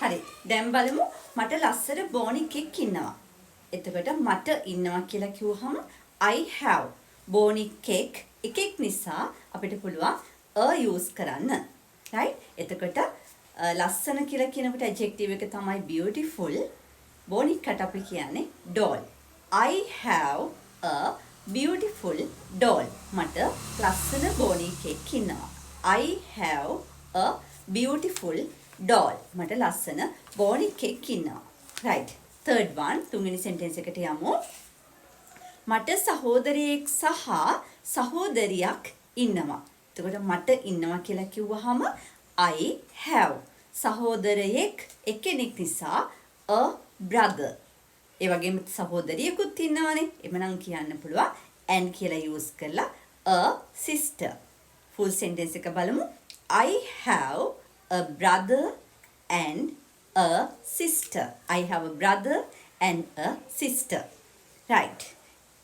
හරි. දැන් බලමු මට ලස්සන බෝනි කෙක් ඉන්නවා. එතකොට මට ඉන්නවා කියලා කිව්වහම I have බෝනි කෙක් එකෙක් නිසා අපිට පුළුවන් use කරන්න. right? එතකොට ලස්සන කියලා කියනකොට adjective එක තමයි beautiful. බෝනි කට අපි කියන්නේ doll. I have a beautiful doll. මට ලස්සන බෝනි කෙක් ඉන්නවා. I have a beautiful doll. මට ලස්සන බෝනි කෙක් ඉන්නවා. right. third one තුන්වෙනි sentence එකට යමු. මට සහෝදරයෙක් සහ සහෝදරියක් ඉන්නවා. එතකොට මට ඉන්නවා කියලා කිව්වහම I have සහෝදරයෙක් එක්කෙනෙක් නිසා a brother. ඒ වගේම සහෝදරියකුත් ඉන්නවනේ. එමනම් කියන්න පුළුවන් and කියලා use කරලා a sister. full sentence එක බලමු. I have a brother and a sister. I have a brother and a sister. right.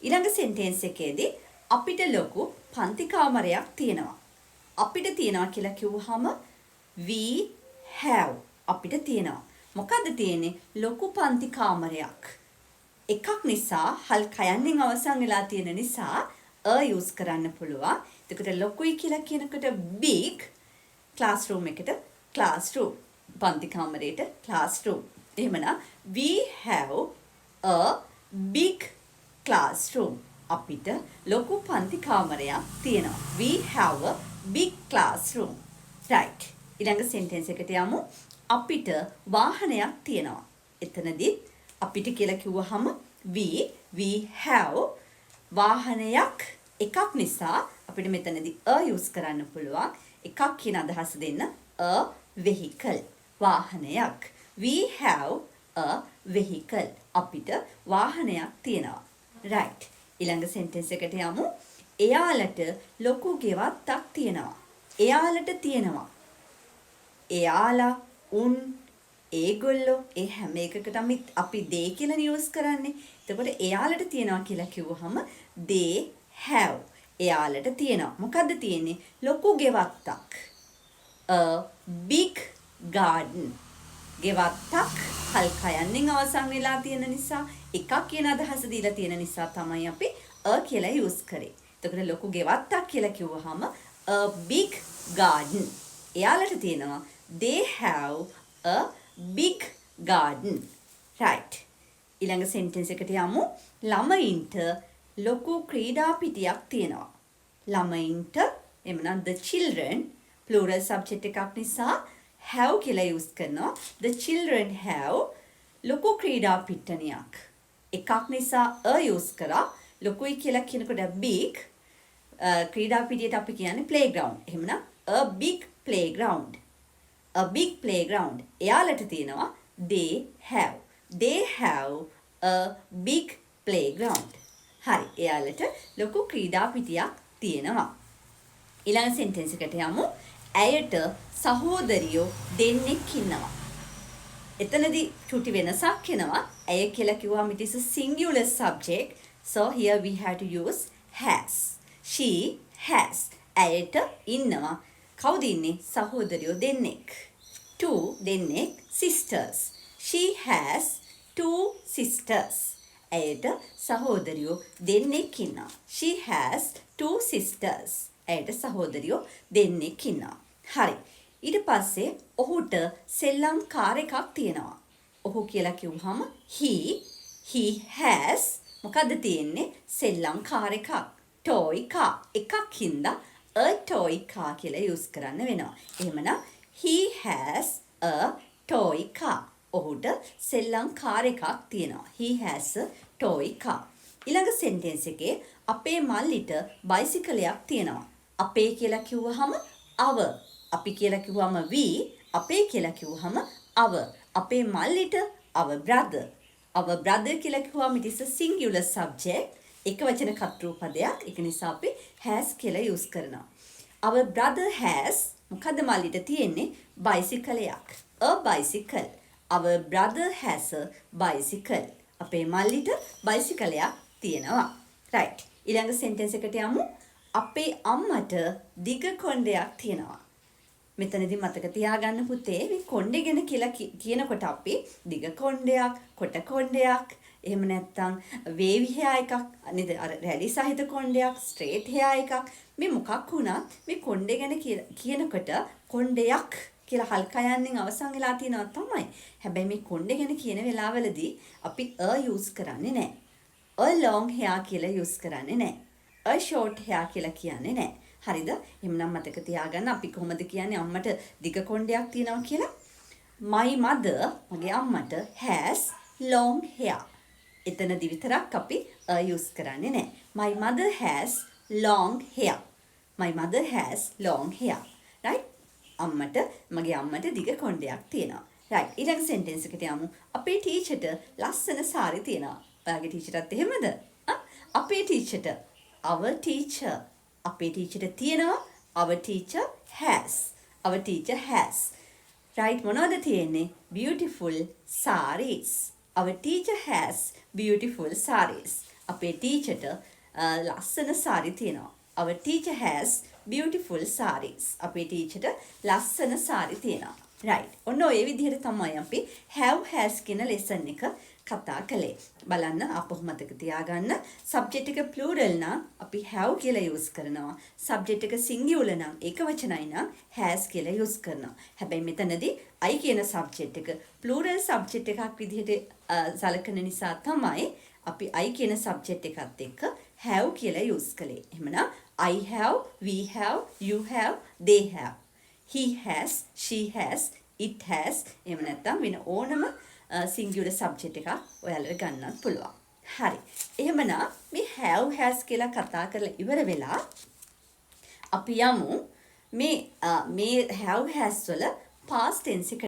ඊළඟ sentence එකේදී අපිට ලොකු පන්ති කාමරයක් තියෙනවා. අපිට තියෙනවා කියලා කිව්වහම we have අපිට තියෙනවා. මොකද්ද තියෙන්නේ? ලොකු පන්ති කාමරයක්. එකක් නිසා හල් කයන්නෙන් අවසන් වෙලා තියෙන නිසා use කරන්න පුළුවන්. එතකොට ලොකුයි කියලා කියනකොට big classroom එකට classroom. පන්ති කාමරයට classroom. එහෙමනම් we have a big classroom. අපිට ලොකු පන්ති කාමරයක් තියෙනවා. We have a big classroom. right. ඊළඟ sentence එකට යමු. අපිට වාහනයක් තියෙනවා. එතනදී අපිට කියලා කිව්වහම we have වාහනයක් එකක් නිසා අපිට මෙතනදී use කරන්න පුළුවන්. එකක් කියන අදහස දෙන්න a vehicle. වාහනයක්. we have a vehicle. අපිට වාහනයක් තියෙනවා. right. ඊළඟ sentence එකට යමු. එයාලට ලොකු ගෙවත්තක් තියෙනවා. එයාලට තියෙනවා. එයාලා උන් ඒගොල්ලෝ ඒ හැම එකකටම අපි they කියලා use කරන්නේ. එතකොට එයාලට තියෙනවා කියලා කිව්වහම they have. එයාලට තියෙනවා. මොකද්ද තියෙන්නේ? ලොකු ගෙවත්තක්. a big garden. ගෙවත්තක් හල් කයන්නෙන් අවසන් වෙලා තියෙන නිසා එකක් කියන අදහස දීලා තියෙන නිසා තමයි අපි a කියලා use කරේ. එතකොට ලොකු ගෙවත්තක් කියලා කිව්වහම a big garden. එයාලට තියෙනවා they have a big garden. right. ඊළඟ sentence එකට යමු. ළමයින්ට ලොකු ක්‍රීඩා පිටියක් තියෙනවා. ළමයින්ට එමනම් the children plural subject එකක් නිසා have කියලා use කරනවා. the children have ලොකු ක්‍රීඩා පිටණියක්. එකක් නිසා use කරා. ලොකුයි කියලා කියනකොට big ක්‍රීඩා පිටියට අපි කියන්නේ playground. එහෙමනම් a big playground. a big playground. එයාලට තියෙනවා they have. they have a big playground. හරි. එයාලට ලොකු ක්‍රීඩා පිටියක් තියෙනවා. ඊළඟ sentence එකට යමු. ඇයට සහෝදරියෝ දෙන්නෙක් ඉන්නවා. එතනදී චුටි වෙනසක් එනවා. ඇය කියලා කිව්වම it is a singular subject. so here we have to use has. she has. ඇයට ඉන්නවා. කවුද ඉන්නේ? සහෝදරියෝ දෙන්නෙක්. two දෙන්නෙක් sisters. she has two sisters. ඇයට සහෝදරියෝ දෙන්නෙක් ඉන්නවා. she has two sisters. ඇයට සහෝදරියෝ දෙන්නෙක් ඉන්නවා. හරි. ඊට පස්සේ ඔහුට සෙල්ලම් කාර් එකක් තියෙනවා. ඔහු කියලා කිව්වහම he has මොකද්ද තියෙන්නේ? සෙල්ලම් කාර් එකක්. toy car. එකක් හින්දා a toy car කියලා use කරන්න වෙනවා. එහෙමනම් he has a toy car. ඔහුට සෙල්ලම් කාර් එකක් තියෙනවා. he has a toy car. ඊළඟ sentence එකේ අපේ මල්ලිට බයිසිකලයක් තියෙනවා. අපේ කියලා කිව්වහම our. අපි කියලා කිව්වම we. අපේ කියලා කිව්වහම our. අපේ මල්ලිට our brother. our brother කියලා කිව්වම it is a singular subject. එක වචන කර්තෘ පදයක්. ඒක නිසා අපි has කියලා use කරනවා. our brother has මොකද්ද මල්ලිට තියෙන්නේ? බයිසිකලයක්. a bicycle. our brother has a bicycle. අපේ මල්ලිට බයිසිකලයක් තියෙනවා. right. ඊළඟ sentence එකට යමු. අපේ අම්මට දිග කොණ්ඩයක් තියෙනවා. මෙතනදී මතක තියාගන්න පුතේ මේ කොණ්ඩේ ගැන කියලා කියනකොට අපි දිග කොණ්ඩයක්, කොට කොණ්ඩයක්, එහෙම නැත්නම් වේවි හෙයා එකක් නේද? අර රැලි සහිත කොණ්ඩයක්, ස්ට්‍රේට් හෙයා එකක්. මේ මොකක් වුණත් මේ කොණ්ඩේ ගැන කියනකොට කොණ්ඩයක් කියලා හල්කයන්ෙන් අවසන් වෙලා තියෙනවා තමයි. හැබැයි මේ කොණ්ඩේ ගැන කියන වෙලාවලදී අපි use කරන්නේ නැහැ. a long hair කියලා use කරන්නේ නැහැ. a short hair කියලා කියන්නේ නැහැ. හරිද? එහෙනම් මතක තියාගන්න අපි කොහොමද කියන්නේ අම්මට දිග කොණ්ඩයක් තියෙනවා කියලා? My mother මගේ අම්මට has long hair. එතනදි විතරක් අපි use කරන්නේ නැහැ. My mother has long hair. My mother has long hair. Right? මගේ අම්මට දිග කොණ්ඩයක් තියෙනවා. right ඊළඟ sentence එකට යමු. අපේ ටීචර්ට ලස්සන සාරි තියෙනවා. ඔයාගේ ටීචර්ටත් එහෙමද? අපේ ටීචර්ට our teacher අපේ ටීචර්ට තියෙනවා. our teacher has right මොනවද තියෙන්නේ? beautiful sarees. our teacher has beautiful sarees. අපේ ටීචර්ට ලස්සන සාරි තියෙනවා. our teacher has beautiful sarees. අපේ ටීචර්ට ලස්සන සාරි තියෙනවා. right ඔන්න ඔය විදිහට තමයි අපි have has කියන lesson එක කතා කළේ. බලන්න අපහු මතක තියාගන්න subject එක plural නම් අපි have කියලා use කරනවා. subject එක singular නම් ඒකවචනයි නම් has කියලා use කරනවා. හැබැයි මෙතනදී I කියන subject එක plural subject එකක් විදිහට සලකන නිසා තමයි අපි I කියන subject එකත් එක්ක have කියලා use කළේ. එහෙමනම් I have, we have, you have, they have. He has, she has, it has. එහෙම නැත්නම් වෙන ඕනම singular subject එකක් ඔයාලට ගන්නත් පුළුවන්. හරි. එහෙමනම් මේ have has කියලා කතා කරලා ඉවර වෙලා අපි යමු මේ have has වල past tense එක